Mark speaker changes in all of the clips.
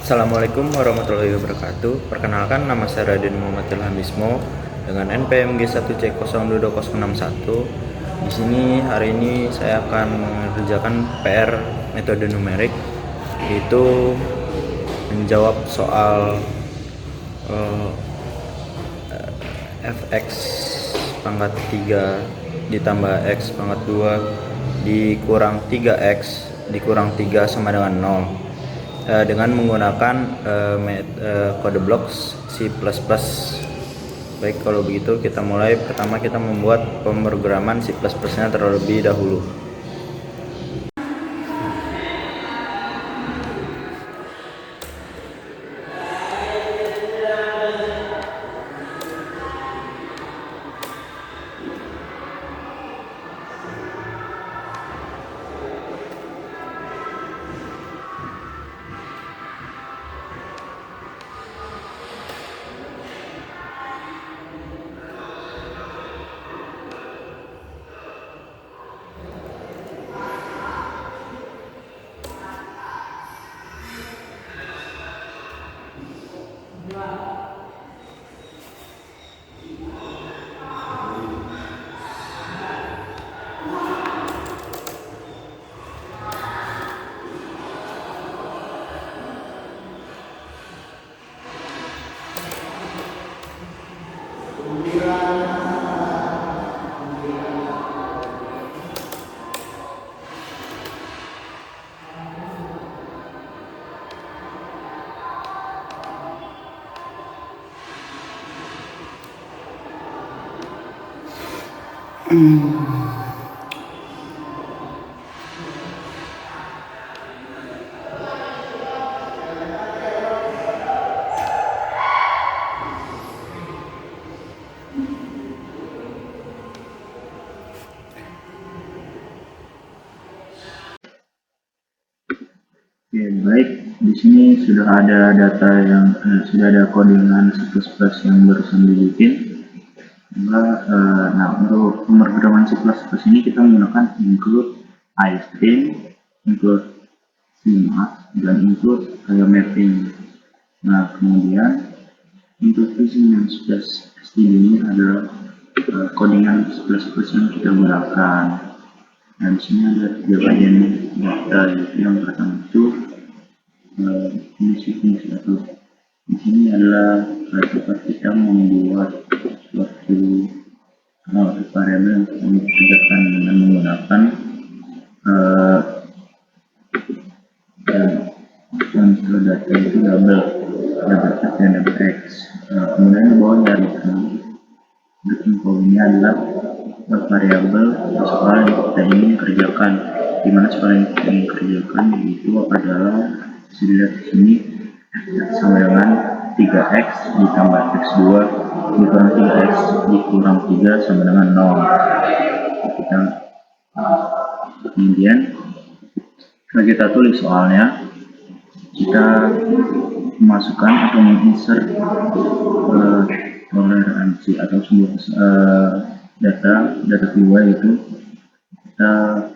Speaker 1: Assalamualaikum warahmatullahi wabarakatuh. Perkenalkan, nama saya Raden Muhammad Ilham Bismo dengan NPM G1C022061. Di sini hari ini saya akan mengerjakan PR metode numerik, yaitu menjawab soal fx pangkat 3 ditambah x pangkat 2 dikurang 3x dikurang 3 sama dengan 0 dengan menggunakan kode blok C++. Baik, kalau begitu kita mulai. Pertama kita membuat pemrograman C++-nya terlebih dahulu.
Speaker 2: Oke, baik. Di sini sudah ada data yang sudah ada codingan C++ yang barusan dibikin. Nah, untuk pemrograman C++ ini kita menggunakan include istring, include schema, dan include mapping. Nah, kemudian include yang sudah std ini adalah codingan C++ yang kita gunakan. Nah, di sini ada 3 bagian data. Yang pertama itu fungsi-fungsi atau di sini adalah tempat kita membuat suatu variabel yang dikerjakan dengan menggunakan contoh data itu double x dan double x. Kemudian di bawahnya ada info ini adalah variabel soal yang kita ingin kerjakan, dimana soal yang kita ingin kerjakan itu adalah dilihat di sini sama dengan 3x ditambah x2 dikurang 3x dikurang 3 sama dengan 0. Kita kemudian kalau kita tulis soalnya, kita memasukkan atau menginsert toleransi atau sebuah data kedua, yaitu data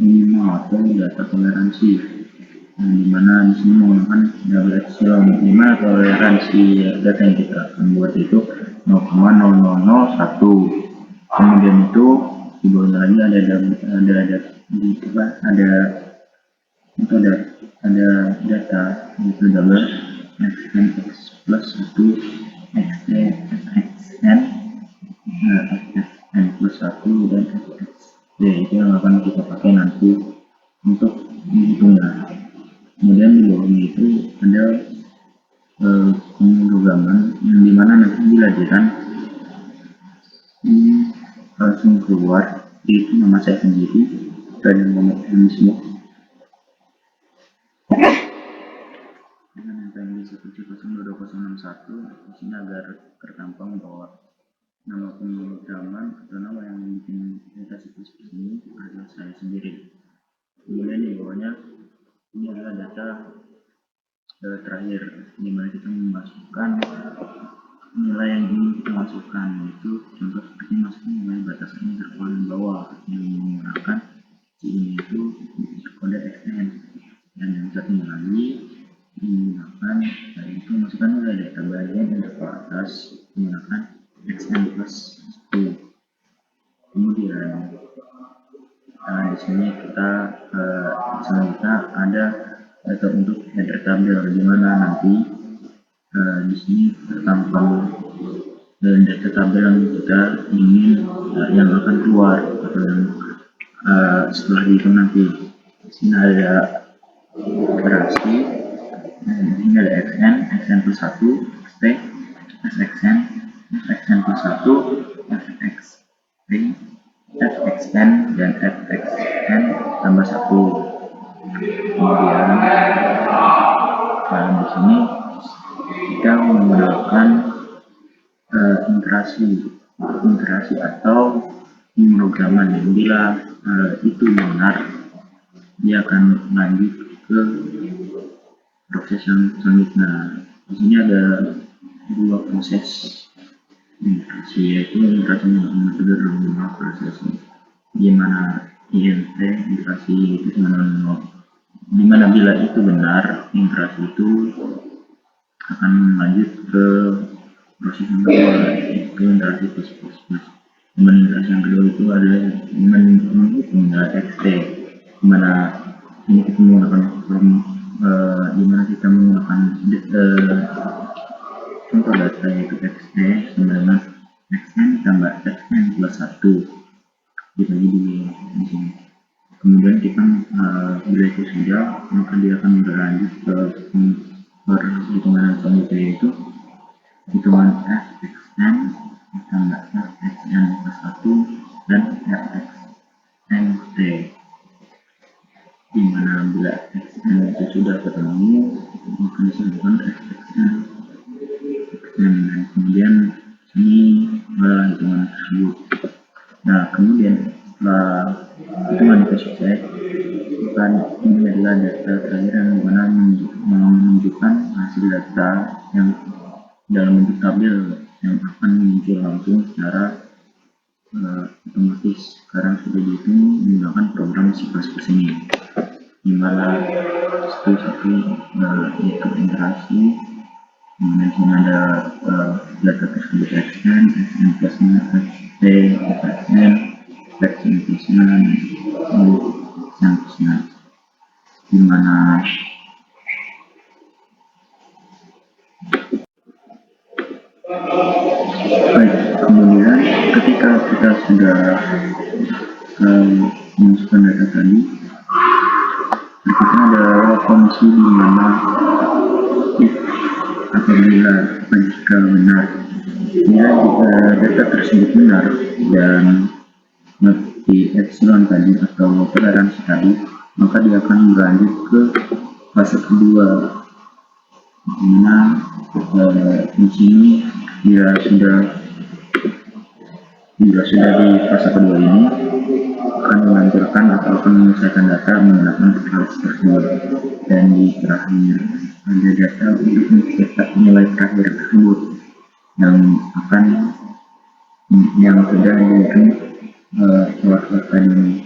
Speaker 2: minimal atau data toleransi, dimana di sini menggunakan double epsilon, dimana toleransi data yang kita akan buat itu 0,0001. kemudian itu di bawahnya lagi ada data yaitu double xn x plus 1 xn xn plus 1 dan xx. Itu yang akan kita pakai nanti untuk menghitungnya. Kemudian di bawahnya itu ada pemrograman yang dimana nanti dilajikan ini langsung keluar, itu nama saya sendiri dan mekanisme dengan NPM G1C022061. Di sini agar tertampang bahwa nama pemrograman atau nama yang bikin data C++ ini adalah saya sendiri. Kemudian di bawahnya ini adalah data terakhir, dimana kita memasukkan nilai yang ingin kita masukkan, yaitu contoh seperti masukkan nilai batasan interval bawah yang menggunakan ini itu kode xn. Dan yang satunya lagi menggunakan itu masukkan nilai data bagian dan data atas menggunakan xn plus 1. Kemudian di sini kita selanjutnya ada data untuk header tabel, di mana nanti di sini tertampal data tabel yang kita ingin yang akan keluar atau yang setelah itu nanti. Di sini ada operasi, ini ada xn plus 1, xt, sxn, fxn plus 1, fx, fxn, dan fxn tambah 1. Kemudian di sini kita menggunakan interasi atau pemrograman, yang bila itu benar dia akan lanjut ke proses yang selanjutnya. Di sini ada dua proses interasi, yaitu interasi menggunakan metode random processing, di mana INT interasi itu sama, di mana bila itu benar interasi itu akan lanjut ke proses yang kedua, yaitu interasi plus plus plus. Interasi yang kedua itu adalah menghitung xt, di mana ini kita menggunakan form di mana kita menggunakan contoh data yaitu xt sama dengan xn tambah xn plus 1 dibagi di sini. Kemudian kita bila itu sudah, maka dia akan berlanjut ke perhitungan selanjutnya, yaitu hitungan fxn tambah fxn plus 1 dan fxn t, di mana bila xn itu sudah ketemu maka disebutkan fxn, dan kemudian ini hitungan tersebut. Nah, kemudian setelah hitungan itu selesai, bukan ini adalah data terakhir yang mana menunjukkan hasil data yang dalam bentuk tabel yang akan muncul langsung secara otomatis karena sudah dihitung menggunakan program C++ ini, di mana satu itu interaksi. Kemudian sini ada data tersebut xn, xn plusnya, xt, xn, xn plusnya, xn plusnya, di mana baik. Kemudian ketika kita sudah memasukkan data tadi, berikutnya adalah kondisi di mana if apabila jika benar, bila data tersebut benar dan di epsilon tadi atau toleransi tadi, maka dia akan berlanjut ke fase kedua, dimana di sini dia sudah di fase kedua ini akan melanjutkan atau akan menyelesaikan data menggunakan fase tersebut, dan di terakhir ada data untuk mencetak nilai terakhir tersebut yang sudah dihitung lewat tadi.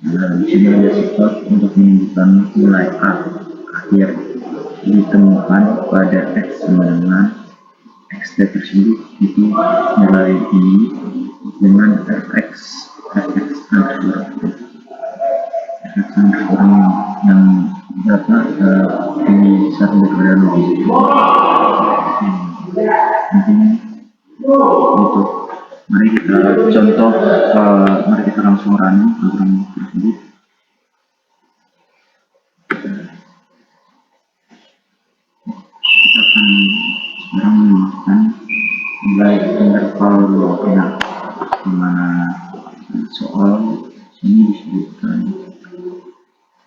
Speaker 2: Di sini ada support untuk menunjukkan nilai A akhir ditemukan pada X sama dengan XT tersebut, itu nilai ini dengan fx underscore yang dapat di satu daripada logis intinya itu. Mari kita contoh, mari kita langsung running program tersebut. Kita akan sekarang menggunakan nilai interval bloknya, dimana soal ini disebutkan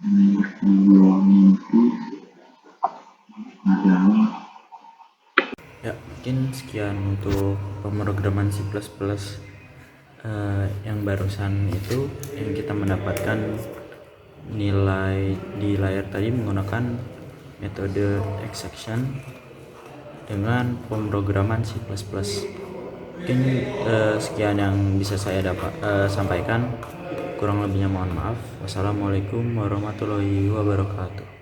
Speaker 2: interval bloknya itu adalah.
Speaker 1: Ya, mungkin sekian untuk pemrograman C++ yang barusan itu, yang kita mendapatkan nilai di layar tadi menggunakan metode exception dengan pemrograman C++. Mungkin sekian yang bisa saya sampaikan, kurang lebihnya mohon maaf. Wassalamualaikum warahmatullahi wabarakatuh.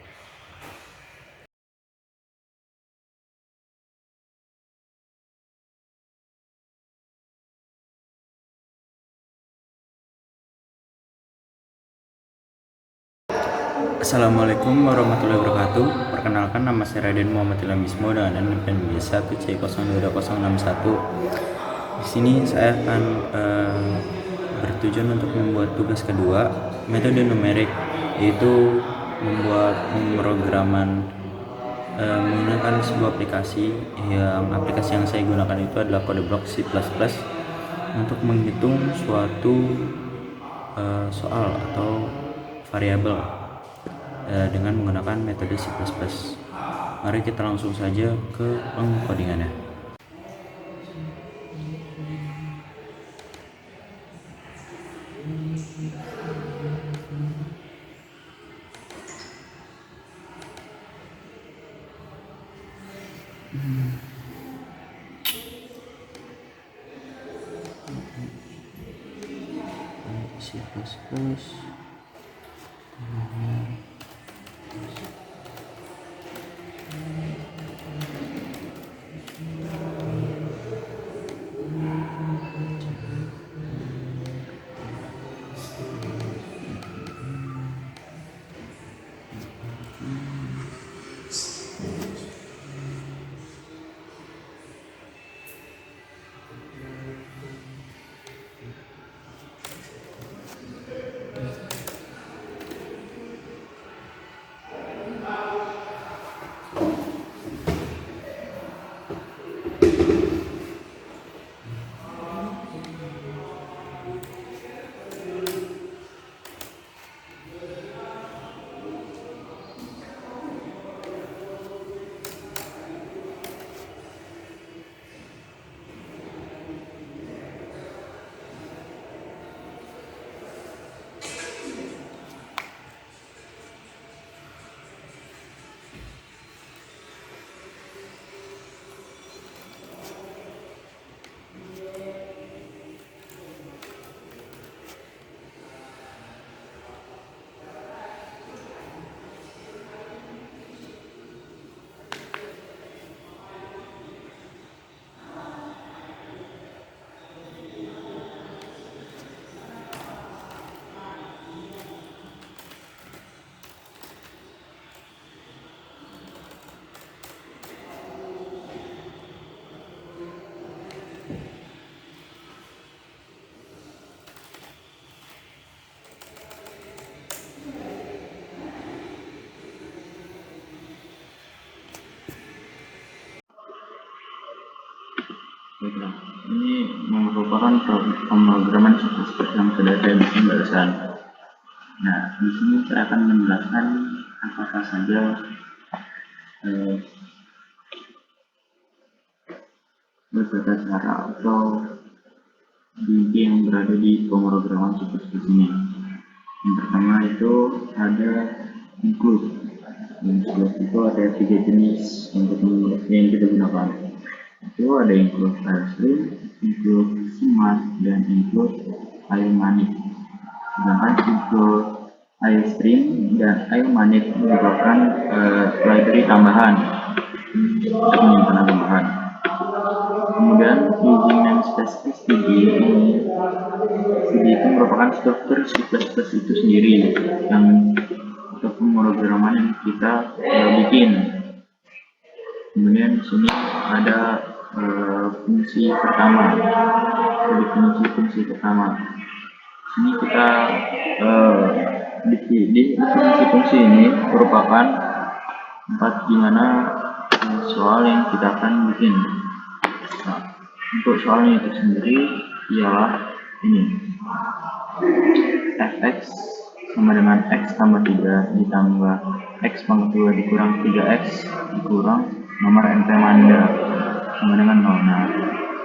Speaker 1: Assalamualaikum warahmatullahi wabarakatuh. Perkenalkan, nama saya Raden Muhammad Ilham Bismo dengan NPM 1C026161. Di sini saya akan bertujuan untuk membuat tugas kedua, metode numerik, yaitu membuat pemrograman menggunakan sebuah aplikasi. Aplikasi yang saya gunakan itu adalah kode blok C++ untuk menghitung suatu soal atau variabel dengan menggunakan metode C++. Mari kita langsung saja ke pengkodingannya. C++.
Speaker 2: Baiklah, ini merupakan pemrograman C++ yang sudah saya bikin barusan. Nah, di sini saya akan menjelaskan apa saja beberapa cara atau inti yang berada di pemrograman C++ ini. Yang pertama itu ada include. Include itu ada 3 jenis yang kita gunakan. Itu ada include AirStream, include CMAT, dan include IOManic. Sedangkan include AirStream dan IOManic merupakan library tambahan untuk penyimpanan tambahan. Kemudian using namespace std ini, std itu merupakan struktur C++ itu sendiri yang untuk pemrograman yang kita bikin. Kemudian di sini ada fungsi pertama, definisi fungsi pertama. Sini kita definisi fungsi ini merupakan tempat di mana soal yang kita akan bikin. Nah, untuk soalnya itu sendiri ialah ini, fx sama dengan x tambah 3 ditambah x pangkat 2 dikurang 3x dikurang nomor NPM Anda sama dengan 0. Nah,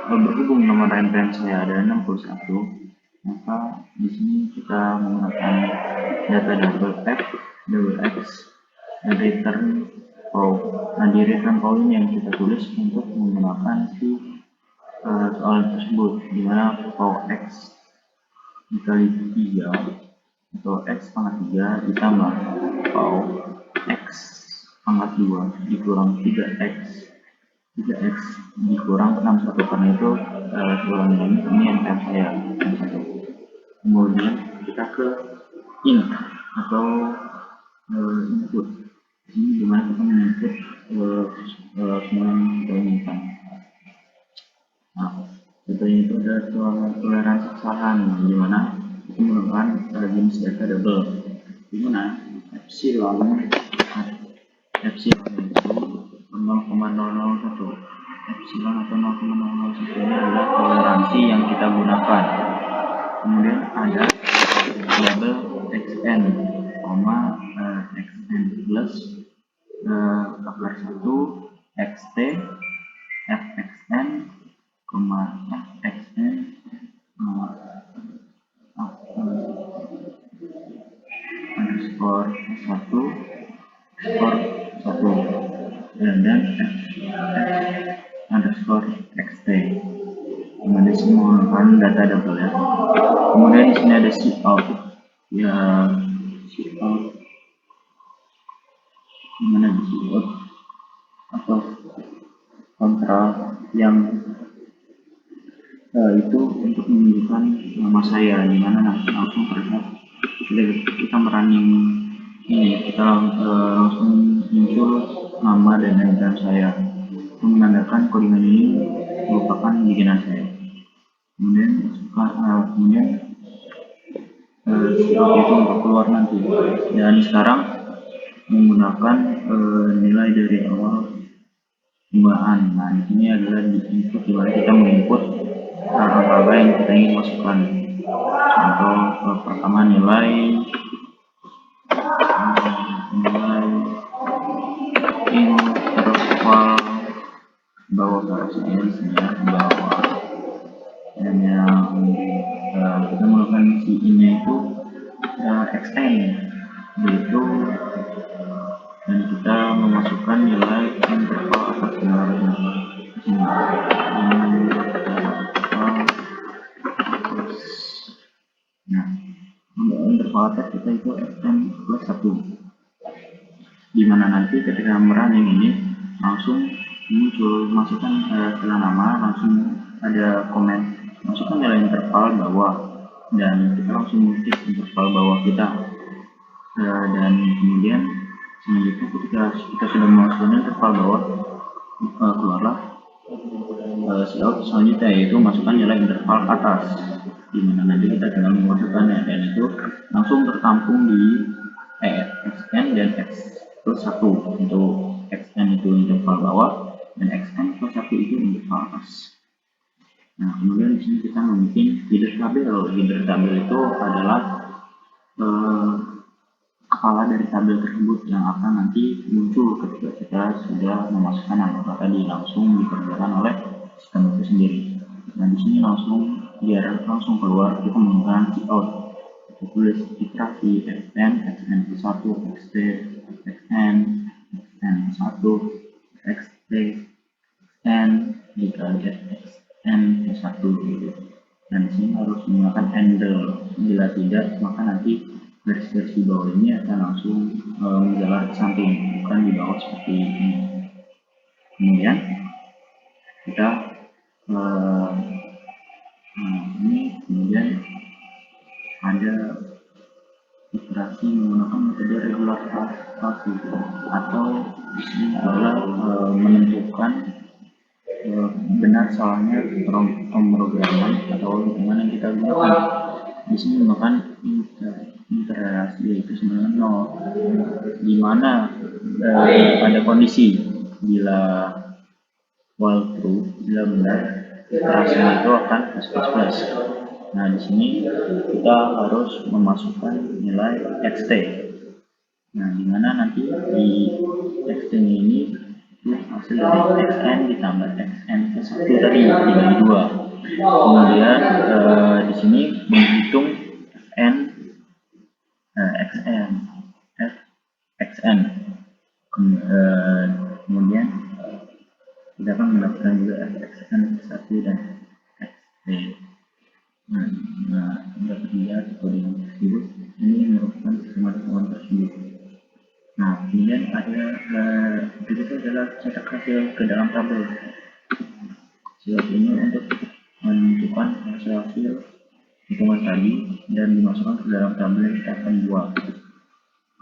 Speaker 2: berhubung nomor NPM saya ada 61, maka di sini kita menggunakan data double f double x dan return pow. Nah, di return pow ini yang kita tulis untuk menggunakan si soal tersebut, di mana pow x dikali 3 atau x pangkat 3 ditambah pow x pangkat 2 dikurang 3x dikurang 61, karena itu ulangi ini yang saya satu. Kemudian kita ke int atau input. Ini dimana kita menginput semua yang kita inginkan. Nah, contohnya itu ada toleransi kesalahan, dimana kita menggunakan jenis data double, dimana epsilon epsilon itu 0,001. Epsilon atau 0,001 ini adalah toleransi yang kita gunakan. Kemudian ada label xn, xn plus kaplar 1 xt fxn, fxn underscore 1 underscore 1 dan underscore xt. Kemudian di sini menggunakan data double ya. Kemudian di sini ada cout ya, cout dimana di cout atau kontra yang itu untuk menunjukkan nama saya, dimana nanti langsung terlihat kita merunning ini, kita langsung muncul nama dan email saya, menandakan codingan ini merupakan bikinan saya. Kemudian seperti itu untuk keluar nanti. Dan sekarang menggunakan nilai dari awal penggunaan. Nah, di sini adalah di input, di mana kita menginput apa yang kita ingin masukkan. Contoh pertama nilai interval bawah garis bawah, dan yang kita melakukan si ini itu xn, yaitu dan kita memasukkan nilai interval atas nilai interval atas kita itu xn plus 1, dimana nanti ketika merunning ini langsung muncul masukkan setelah nama, langsung ada komen masukkan nilai interval bawah, dan kita langsung mengisi interval bawah kita. Dan kemudian selanjutnya ketika kita sudah memasukkan interval bawah, keluarlah cout selanjutnya, yaitu masukkan nilai interval atas, dimana nanti kita tinggal memasukkannya, dan itu langsung tertampung di xn dan x plus 1. Untuk xn itu interval bawah dan xn plus 1 itu interval atas. Nah, kemudian di sini kita membuat header tabel. Header tabel itu adalah kepala dari tabel tersebut yang akan nanti muncul ketika kita sudah memasukkan anggota tadi, langsung dikerjakan oleh sistem itu sendiri. Dan di sini biar langsung keluar, kita menggunakan cout. Kita tulis iterasi xn, xn plus 1, xt, xn, xn 1, xt, xn, jika ada xn plus 1 gitu. Dan di sini harus menggunakan handle. Bila tidak, maka nanti garis-garis di bawah ini akan langsung menjalar ke samping, bukan di bawah seperti ini. Kemudian kita ini kemudian ada iterasi menggunakan metode regularisasi, atau di sini adalah menentukan benar salahnya pemrograman atau hitungan yang kita gunakan. Di sini menggunakan interrelasi, yaitu sebenarnya 0, di mana ada kondisi bila while true, bila benar iterasinya itu akan plus. Nah, di sini kita harus memasukkan nilai xt. Nah, dimana nanti di xt ini itu hasil dari xn ditambah xn ke 1 tadi dibagi 2. Kemudian di sini menghitung xn kemudian kita akan mendapatkan juga xn 1 dan xt. Nah, dapat dilihat kode tersebut ini merupakan skema tersebut. Nah, kemudian ada berikutnya adalah cetak hasil ke dalam tabel. Hasil ini untuk menentukan hasil hitungan tadi dan dimasukkan ke dalam tabel yang kita akan buat.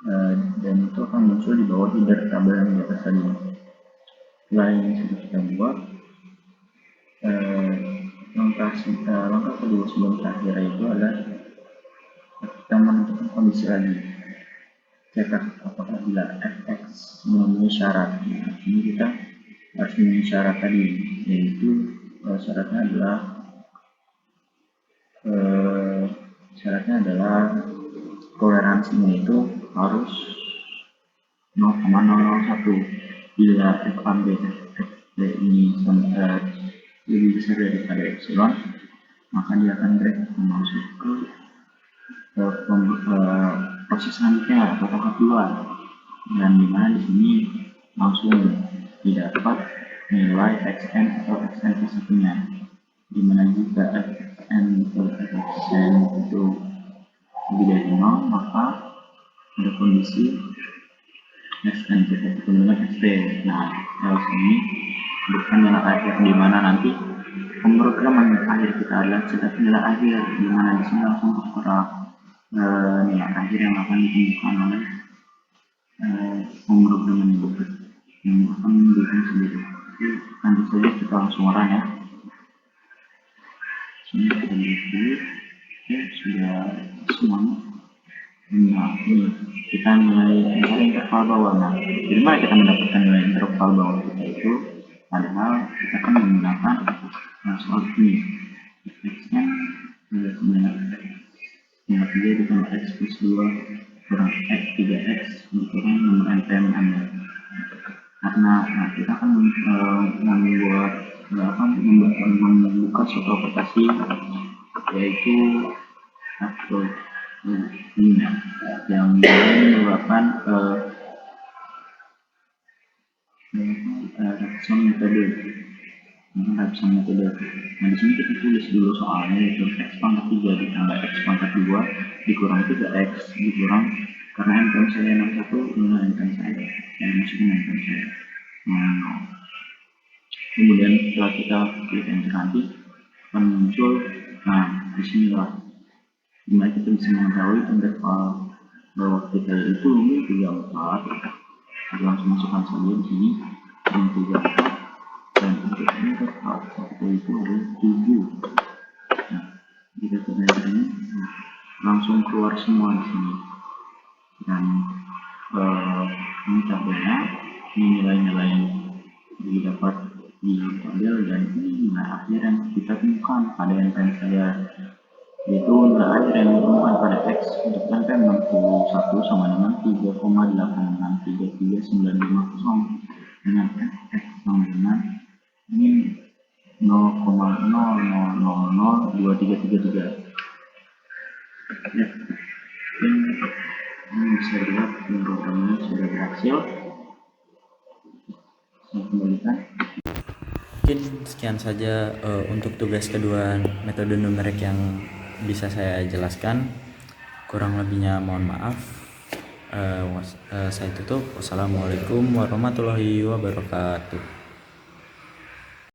Speaker 2: dan itu akan muncul di bawah header tabel yang di atas tadi. Setelah ini sudah kita buat, langkah kedua sebelum terakhir itu adalah kita menentukan kondisi lagi. Cetak apakah bila fx memenuhi syarat. Nah, ini kita harus memenuhi syarat tadi, yaitu syaratnya adalah toleransinya itu harus 0,001. Bila FAB ini lebih besar daripada epsilon, maka dia akan masuk ke proses selanjutnya atau tahap 2, dan dimana di sini langsung didapat nilai xn atau xn plus satunya, dimana jika xn atau xn itu lebih dari 0, maka ada kondisi xn itu dengan xp. Nah, kalau sini bukan nilai akhir, dimana nanti pemrograman akhir kita adalah cetak nilai akhir, dimana di sini langsung tertera nilai akhir yang akan ditemukan oleh pemrograman itu yang akan memberikan sendiri. Oke, lanjut saja kita langsung run ya. Sini kita lihat dulu. Oke, sudah semuanya. Nah, ini kita nilai interval bawah. Nah, dari mana kita mendapatkan nilai interval bawah kita itu? Padahal kita akan menggunakan soal ini. X-nya yang 3 ditambah x plus 2 kurang x 3x dikurang nomor npm anda. Karena kita akan membuka suatu operasi, yaitu yang merupakan ratusan metode. Nah, di sini kita tulis dulu soalnya, yaitu x pangkat 3 ditambah x pangkat 2 dikurang 3x dikurang, karena npm saya 61 ini npm saya masukin npm saya. Nah, kemudian setelah kita klik enter nanti akan muncul, nah di sini lah dimana kita bisa mengetahui interval bawah kita itu 34. Kita langsung masukkan saja di sini 34, dan untuk interval kita itu adalah 7. Nah, jika kita enter ini, langsung keluar semua di sini, dan ini tabelnya, ini nilai-nilai yang didapat di tabel, dan ini nilai akhir yang kita temukan pada npm saya, yaitu nilai akhir yang ditemukan pada x untuk npm 61 sama dengan 3,8633950, dengan x sama dengan ini 0,000233. Ya, ini bisa dilihat programnya sudah berhasil. Saya kembalikan.
Speaker 1: Mungkin sekian saja untuk tugas kedua metode numerik yang bisa saya jelaskan. Kurang lebihnya mohon maaf. Saya tutup. Wassalamualaikum warahmatullahi wabarakatuh.